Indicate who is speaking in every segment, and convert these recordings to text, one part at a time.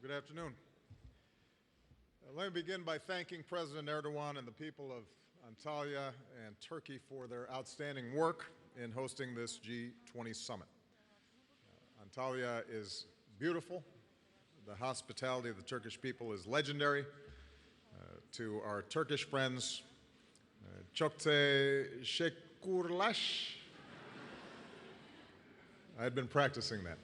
Speaker 1: Good afternoon. Let me begin by thanking President Erdogan and the people of Antalya and Turkey for their outstanding work in hosting this G20 summit. Antalya is beautiful. The hospitality of the Turkish people is legendary. To our Turkish friends, çok teşekkürler. I had been practicing that.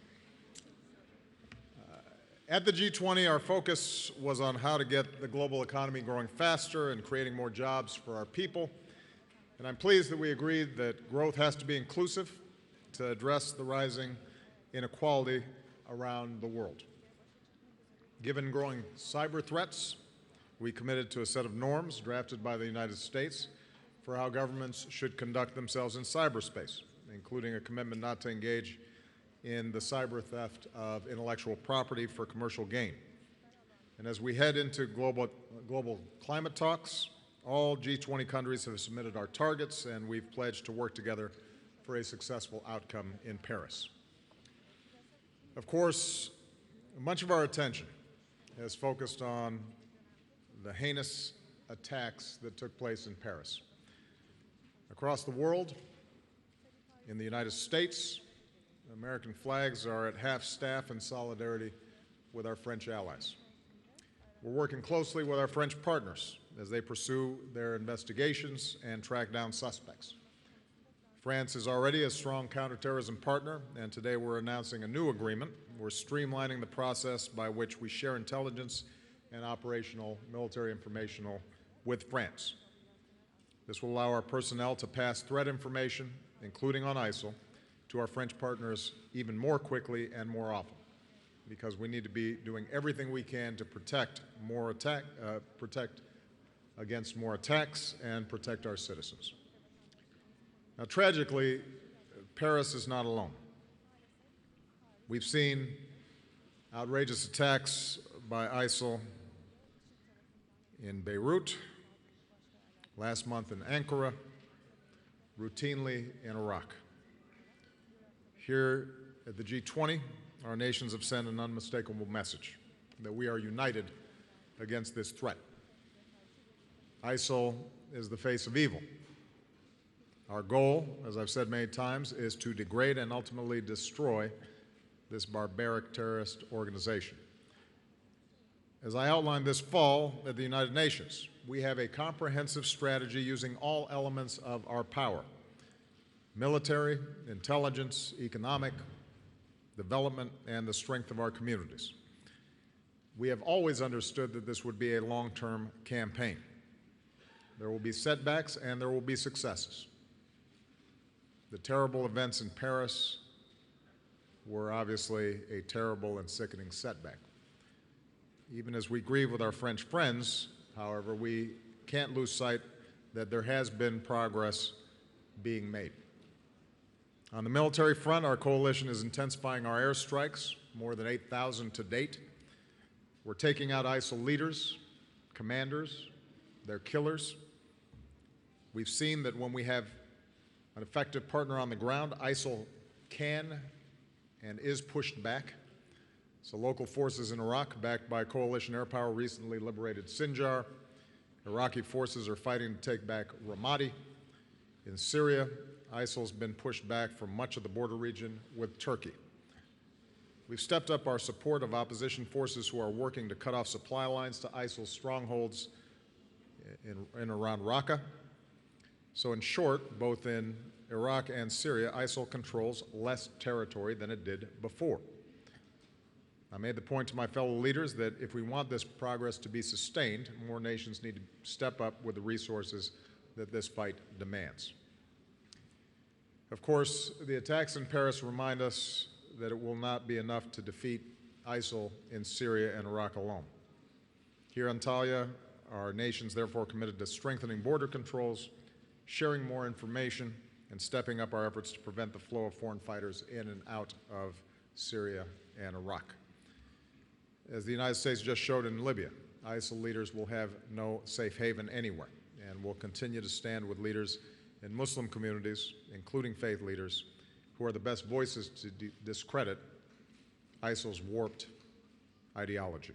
Speaker 1: At the G20, our focus was on how to get the global economy growing faster and creating more jobs for our people. And I'm pleased that we agreed that growth has to be inclusive to address the rising inequality around the world. Given growing cyber threats, we committed to a set of norms drafted by the United States for how governments should conduct themselves in cyberspace, including a commitment not to engage in the cyber theft of intellectual property for commercial gain. And as we head into global climate talks, all G20 countries have submitted our targets, and we've pledged to work together for a successful outcome in Paris. Of course, much of our attention has focused on the heinous attacks that took place in Paris. Across the world, in the United States, American flags are at half-staff in solidarity with our French allies. We're working closely with our French partners as they pursue their investigations and track down suspects. France is already a strong counterterrorism partner, and today we're announcing a new agreement. We're streamlining the process by which we share intelligence and operational military information with France. This will allow our personnel to pass threat information, including on ISIL, to our French partners even more quickly and more often, because we need to be doing everything we can to protect against more attacks and protect our citizens. Now, tragically, Paris is not alone. We've seen outrageous attacks by ISIL in Beirut, last month in Ankara, routinely in Iraq. Here at the G20, our nations have sent an unmistakable message that we are united against this threat. ISIL is the face of evil. Our goal, as I've said many times, is to degrade and ultimately destroy this barbaric terrorist organization. As I outlined this fall at the United Nations, we have a comprehensive strategy using all elements of our power: military, intelligence, economic, development, and the strength of our communities. We have always understood that this would be a long-term campaign. There will be setbacks and there will be successes. The terrible events in Paris were obviously a terrible and sickening setback. Even as we grieve with our French friends, however, we can't lose sight that there has been progress being made. On the military front, our coalition is intensifying our airstrikes, more than 8,000 to date. We're taking out ISIL leaders, commanders, their killers. We've seen that when we have an effective partner on the ground, ISIL can and is pushed back. So local forces in Iraq, backed by coalition air power, recently liberated Sinjar. Iraqi forces are fighting to take back Ramadi. In Syria, ISIL's been pushed back from much of the border region with Turkey. We've stepped up our support of opposition forces who are working to cut off supply lines to ISIL's strongholds in around Raqqa. So in short, both in Iraq and Syria, ISIL controls less territory than it did before. I made the point to my fellow leaders that if we want this progress to be sustained, more nations need to step up with the resources that this fight demands. Of course, the attacks in Paris remind us that it will not be enough to defeat ISIL in Syria and Iraq alone. Here in Antalya, our nations therefore committed to strengthening border controls, sharing more information, and stepping up our efforts to prevent the flow of foreign fighters in and out of Syria and Iraq. As the United States just showed in Libya, ISIL leaders will have no safe haven anywhere, and will continue to stand with leaders in Muslim communities, including faith leaders, who are the best voices to discredit ISIL's warped ideology.